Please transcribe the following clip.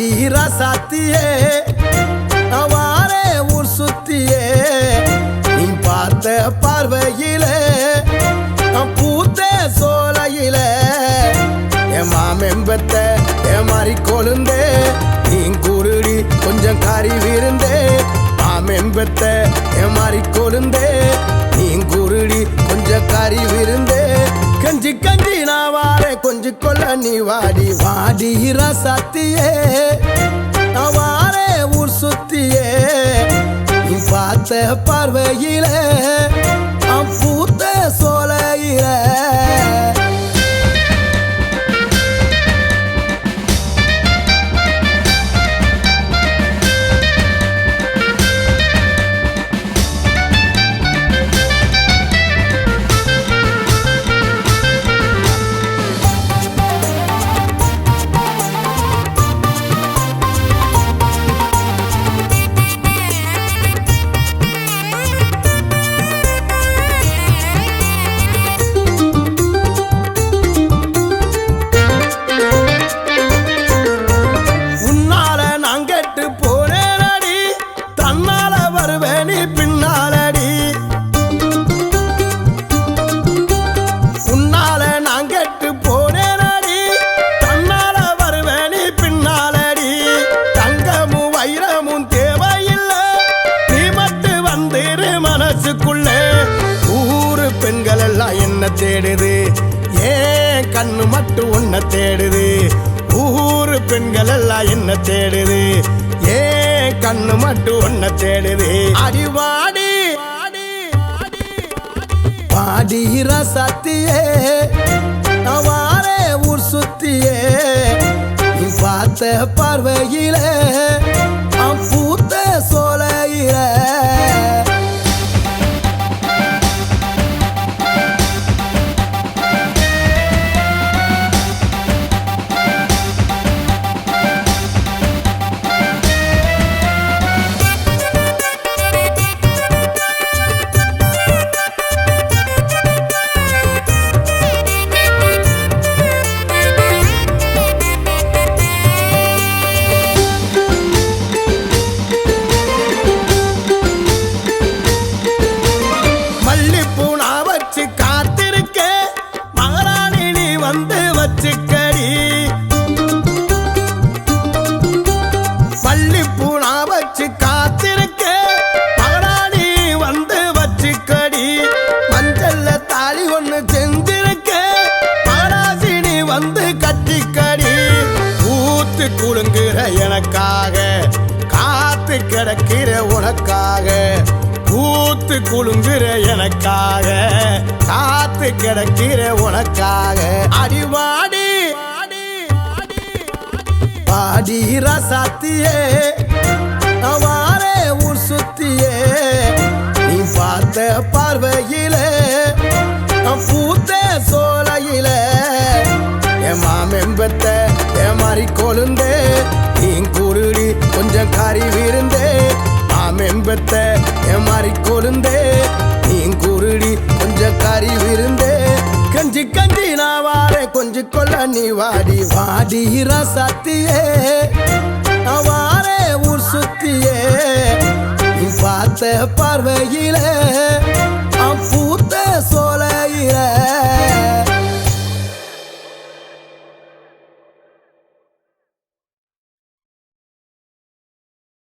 ராசாத்தியே அவாரே ஊர் சுத்தியே நீ பார்த்த பார்வையிலே பூத்த சோலையிலே என் மாமெம்பத்த என் மாறி கொழுந்தே நீ குருடி கொஞ்சம் கறி விருந்தே மாமெம்பத்த என் மாறி கொழுந்தே நீ குருடி கொஞ்சம் கறி விருந்தே கஞ்சி கஞ்சி நான் வாரே கொஞ்சம் கொள்ள நீ வாடி வாடி ராசாத்தியே வாரே ஊர் சுத்தியே நீ பார்த்த பார்வையிலே பூத்த சோலையிலே ஊரு பெண்கள் எல்லாம் என்ன தேடுது ஏன் கண்ணு மட்டும் உன்னை தேடுது ஊரு பெண்கள் எல்லாம் என்ன தேடுது ஏன் கண்ணு மட்டும் உன்னை தேடுது அடிவாடி பாடி ராசாத்தியே வாரே ஊர் சுத்தியே நீ பார்த்த பார்வையிலே பூத்த சோலையிலே குலுங்குற எனக்காக காத்து கிடக்கிற உனக்காக கூத்து குலுங்குற எனக்காக காத்து கிடக்கிற உனக்காக அடிவாடி பாடி ராசாத்தியே வாரே ஊர் சுத்தியே நீ பார்த்த பார்வையிலே பூத்த சோலையிலே என் மாமெம்பத்த என் மாறி கொழுந்தே நீ குருடி கொஞ்சம் கறி விருந்தே மாமெம்பத்த என் மாறி கொழுந்தே நீ குருடி கொஞ்சம் கறி விருந்தே கஞ்சி கஞ்சி நான் வாரே கொஞ்சம் கொள்ள நீ வாடி வாடி ராசாத்தியே வாரே ஊர் சுத்தியே நீ பார்த்த பார்வையிலே பூத்த